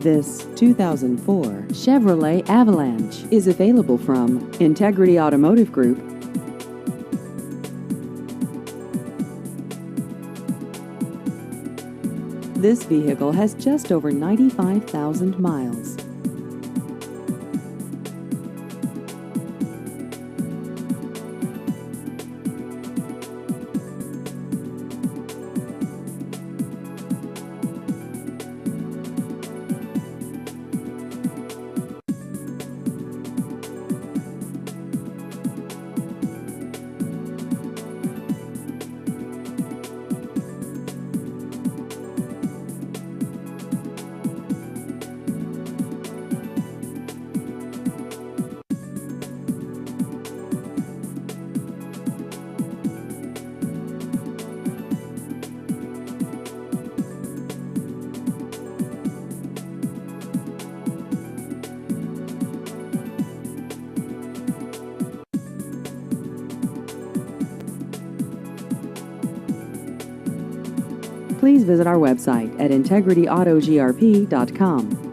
This 2004 Chevrolet Avalanche is available from Integrity Automotive Group. This vehicle has just over 95,000 miles. Please visit our website at integrityautogrp.com.